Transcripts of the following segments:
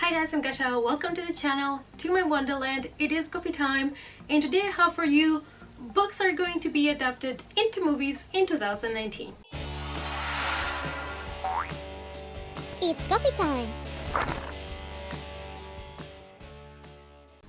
Hi guys, I'm Gasha. Welcome to the channel, to my wonderland. It is coffee time, and today I have for you books are going to be adapted into movies in 2019. It's coffee time!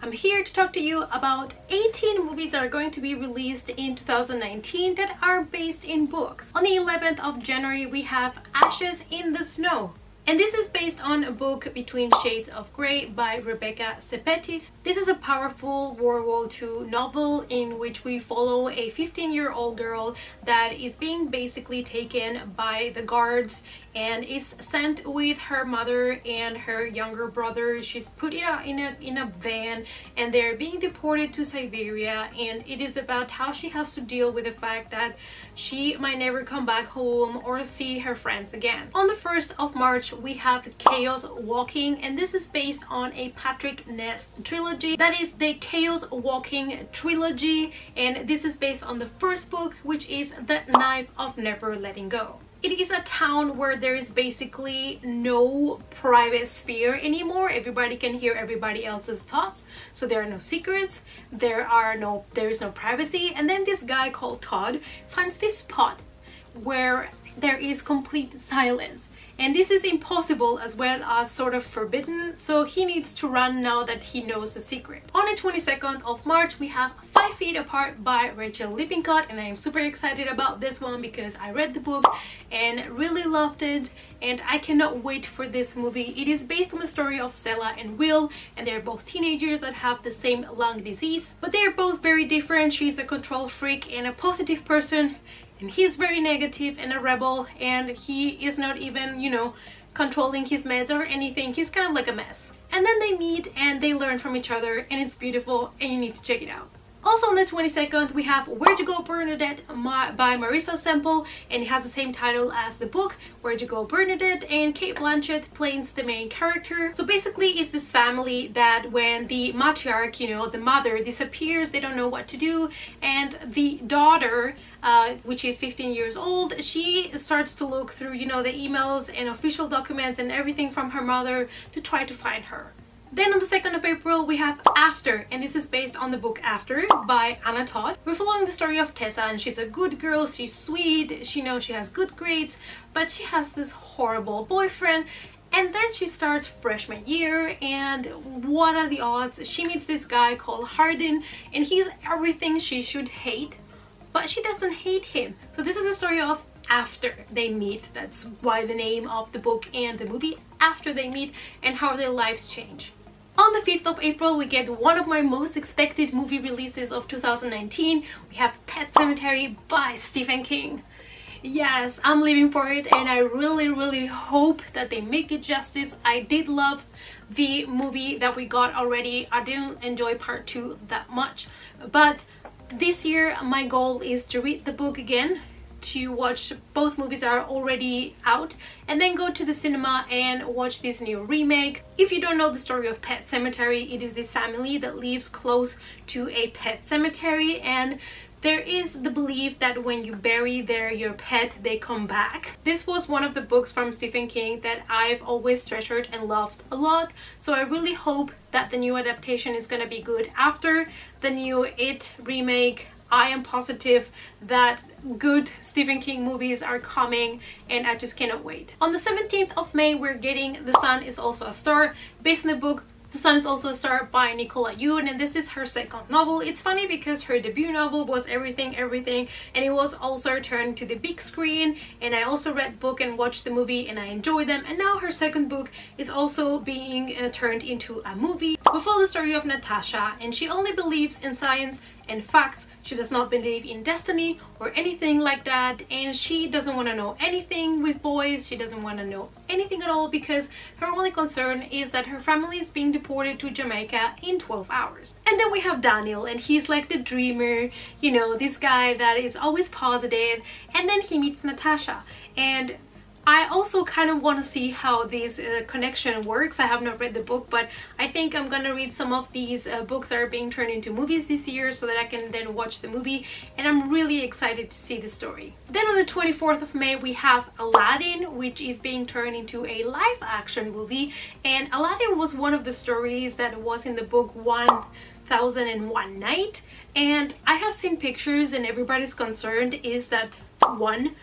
I'm here to talk to you about 18 movies that are going to be released in 2019 that are based in books. On the 11th of January, we have Ashes in the Snow. And this is based on a book Between Shades of Grey by Rebecca Sepetis. This is a powerful World War II novel in which we follow a 15-year-old girl that is being basically taken by the guards and is sent with her mother and her younger brother. She's put in a van and they're being deported to Siberia, and it is about how she has to deal with the fact that she might never come back home or see her friends again. On the 1st of March, we have Chaos Walking, and this is based on a Patrick Ness trilogy. That is the Chaos Walking trilogy, and this is based on the first book, which is The Knife of Never Letting Go. It is a town where there is basically no private sphere anymore. Everybody can hear everybody else's thoughts, so there are no secrets, there is no privacy. And then this guy called Todd finds this spot where there is complete silence, and this is impossible as well as sort of forbidden, so he needs to run now that he knows the secret. On the 22nd of March, we have 5 Feet Apart by Rachel Lippincott, and I am super excited about this one because I read the book and really loved it, and I cannot wait for this movie. It is based on the story of Stella and Will, and they're both teenagers that have the same lung disease, but they're both very different. She's a control freak and a positive person, and he's very negative and a rebel, and he is not even, controlling his meds or anything. He's kind of like a mess. And then they meet and they learn from each other, and it's beautiful and you need to check it out. Also on the 22nd, we have Where'd You Go Bernadette by Marissa Semple, and it has the same title as the book, Where'd You Go Bernadette, and Cate Blanchett plays the main character. So basically it's this family that when the matriarch, the mother, disappears, they don't know what to do, and the daughter, which is 15 years old, she starts to look through, the emails and official documents and everything from her mother to try to find her. Then on the 2nd of April, we have After, and this is based on the book After by Anna Todd. We're following the story of Tessa, and she's a good girl, she's sweet, she has good grades, but she has this horrible boyfriend. And then she starts freshman year, and what are the odds? She meets this guy called Hardin, and he's everything she should hate, but she doesn't hate him. So this is the story of after they meet. That's why the name of the book and the movie, After They Meet, and how their lives change. On the 5th of April, we get one of my most expected movie releases of 2019. We have Pet Sematary by Stephen King. Yes, I'm living for it, and I really hope that they make it justice. I did love the movie that we got already. I didn't enjoy part 2 that much, but this year my goal is to read the book again, to watch both movies that are already out, and then go to the cinema and watch this new remake. If you don't know the story of Pet Sematary, it is this family that lives close to a pet cemetery, and there is the belief that when you bury your pet, they come back. This was one of the books from Stephen King that I've always treasured and loved a lot, so I really hope that the new adaptation is gonna be good. After the new It remake, I am positive that good Stephen King movies are coming, and I just cannot wait. On the 17th of May, we're getting The Sun Is Also a Star, based on the book The Sun Is Also a Star by Nicola Yoon, and this is her second novel. It's funny because her debut novel was Everything, and it was also turned to the big screen, and I also read book and watched the movie and I enjoyed them, and now her second book is also being turned into a movie. We follow the story of Natasha, and she only believes in science and facts. She does not believe in destiny or anything like that, and she doesn't want to know anything with boys. She doesn't want to know anything at all because her only concern is that her family is being deported to Jamaica in 12 hours. And then we have Daniel, and he's like the dreamer, this guy that is always positive, and then he meets Natasha, and I also kind of want to see how this connection works. I have not read the book, but I think I'm gonna read some of these books that are being turned into movies this year so that I can then watch the movie, and I'm really excited to see the story. Then on the 24th of May we have Aladdin, which is being turned into a live action movie, and Aladdin was one of the stories that was in the book 1001 Night, and I have seen pictures and everybody's concerned is that one,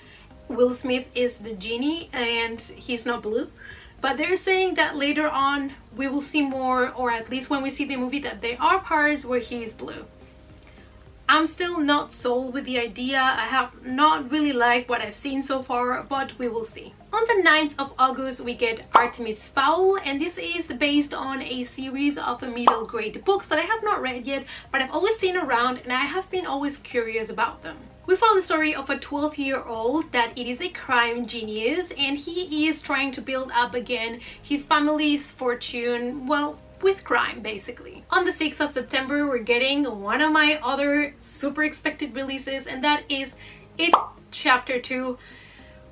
Will Smith is the genie and he's not blue, but they're saying that later on we will see more, or at least when we see the movie, that there are parts where he is blue. I'm still not sold with the idea. I have not really liked what I've seen so far, but we will see. On the 9th of August we get Artemis Fowl, and this is based on a series of middle grade books that I have not read yet, but I've always seen around and I have been always curious about them. We follow the story of a 12-year-old that it is a crime genius, and he is trying to build up again his family's fortune, well, with crime basically. On the 6th of September we're getting one of my other super expected releases, and that is It Chapter 2.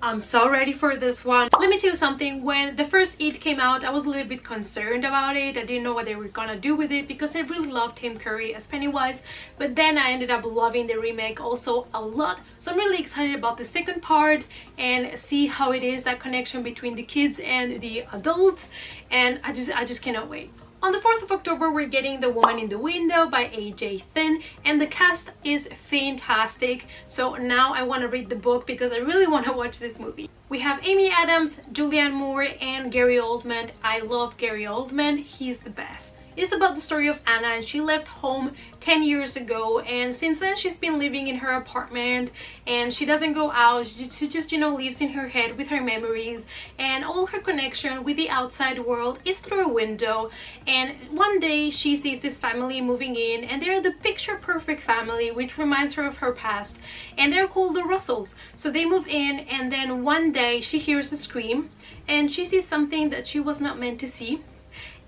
I'm so ready for this one. Let me tell you something, when the first It came out I was a little bit concerned about it. I didn't know what they were gonna do with it because I really loved Tim Curry as Pennywise, but then I ended up loving the remake also a lot. So I'm really excited about the second part and see how it is, that connection between the kids and the adults, and I just cannot wait. On the 4th of October we're getting The Woman in the Window by A.J. Finn, and the cast is fantastic, so now I want to read the book because I really want to watch this movie. We have Amy Adams, Julianne Moore, and Gary Oldman. I love Gary Oldman, he's the best. It's about the story of Anna, and she left home 10 years ago, and since then she's been living in her apartment and she doesn't go out. She just, you know, lives in her head with her memories, and all her connection with the outside world is through a window. And one day she sees this family moving in, and they're the picture perfect family which reminds her of her past, and they're called the Russells. So they move in, and then one day she hears a scream and she sees something that she was not meant to see,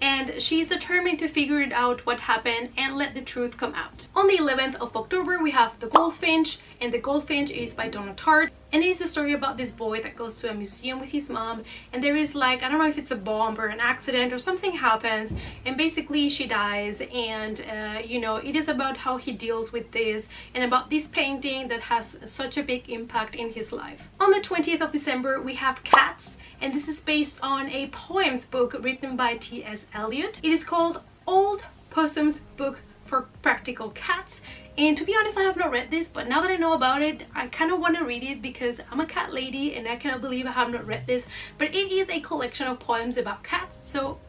and she's determined to figure it out what happened and let the truth come out. On the 11th of October we have The Goldfinch, and The Goldfinch is by Donna Tartt, and it is the story about this boy that goes to a museum with his mom, and there is, like, I don't know if it's a bomb or an accident or something happens, and basically she dies, and you know, it is about how he deals with this and about this painting that has such a big impact in his life. On the 20th of December we have Cats, and this is based on a poems book written by T.S. Eliot. It is called Old Possum's Book for Practical Cats, and to be honest I have not read this, but now that I know about it I kind of want to read it because I'm a cat lady and I cannot believe I have not read this. But it is a collection of poems about cats, so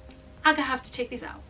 I'm gonna have to check this out.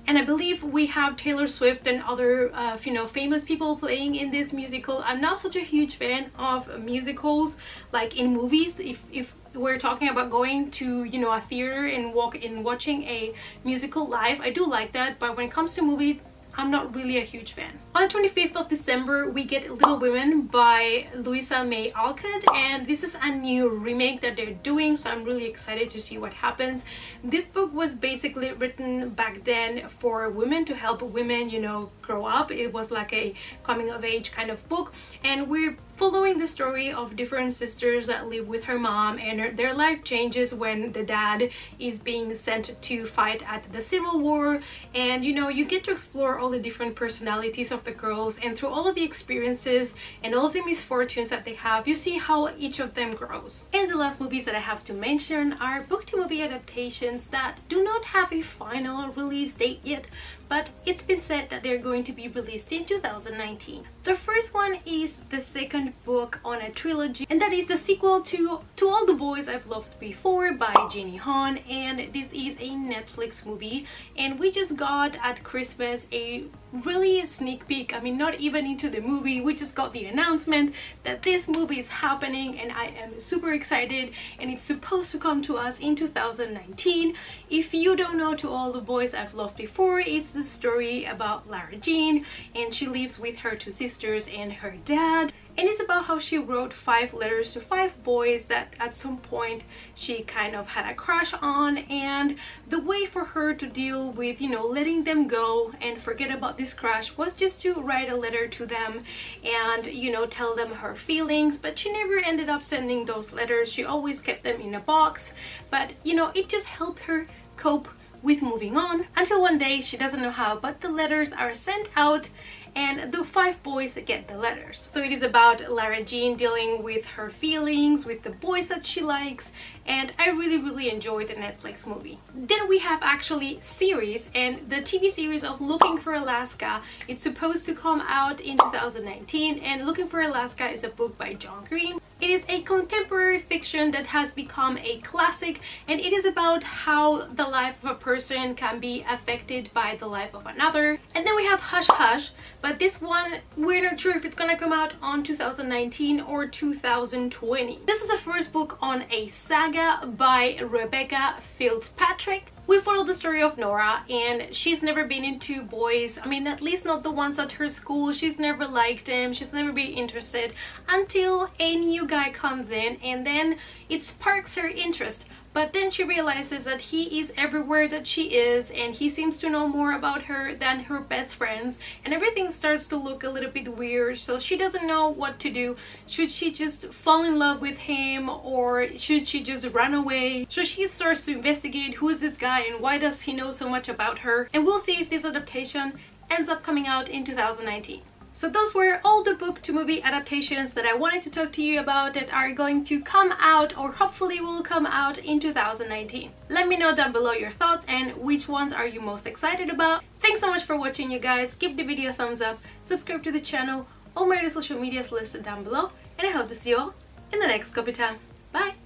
And I believe we have Taylor Swift and other you know, famous people playing in this musical. I'm not such a huge fan of musicals, like in movies. If we're talking about going to, you know, a theater and watching a musical live, I do like that, but when it comes to movies I'm not really a huge fan. On the 25th of December we get Little Women by Louisa May Alcott, and this is a new remake that they're doing, so I'm really excited to see what happens. This book was basically written back then for women, to help women, you know, grow up. It was like a coming of age kind of book, and we're following the story of different sisters that live with her mom, and their life changes when the dad is being sent to fight at the Civil War. And you know, you get to explore all the different personalities of the girls, and through all of the experiences and all of the misfortunes that they have, you see how each of them grows. And the last movies that I have to mention are book to movie adaptations that do not have a final release date yet, but it's been said that they're going to be released in 2019. The first one is the second book on a trilogy, and that is the sequel to All the Boys I've Loved Before by Jenny Han, and this is a Netflix movie, and we just got at Christmas a really sneak peek. I mean, not even into the movie, we just got the announcement that this movie is happening, and I am super excited, and it's supposed to come to us in 2019. If you don't know To All the Boys I've Loved Before, it's the story about Lara Jean, and she lives with her two sisters and her dad, and it's about how she wrote 5 letters to 5 boys that at some point she kind of had a crush on, and the way for her to deal with, you know, letting them go and forget about this crush was just to write a letter to them and, you know, tell them her feelings. But she never ended up sending those letters. She always kept them in a box, but you know, it just helped her cope with moving on, until one day, she doesn't know how, but the letters are sent out and the 5 boys get the letters. So it is about Lara Jean dealing with her feelings with the boys that she likes, and I really enjoyed the Netflix movie. Then we have actually series, and the TV series of Looking for Alaska. It's supposed to come out in 2019, and Looking for Alaska is a book by John Green. It is a contemporary fiction that has become a classic, and it is about how the life of a person can be affected by the life of another. And then we have Hush Hush, but this one, we're not sure if it's gonna come out on 2019 or 2020. This is the first book on a saga by Rebecca Fitzpatrick. We follow the story of Nora, and she's never been into boys. I mean, at least not the ones at her school. She's never liked them. She's never been interested until a new guy comes in, and then it sparks her interest. But then she realizes that he is everywhere that she is, and he seems to know more about her than her best friends, and everything starts to look a little bit weird. So she doesn't know what to do. Should she just fall in love with him, or should she just run away? So she starts to investigate who is this guy and why does he know so much about her, and we'll see if this adaptation ends up coming out in 2019. So those were all the book to movie adaptations that I wanted to talk to you about that are going to come out, or hopefully will come out in 2019. Let me know down below your thoughts and which ones are you most excited about. Thanks so much for watching, you guys. Give the video a thumbs up, subscribe to the channel, all my other social medias listed down below, and I hope to see you all in the next copy time. Bye!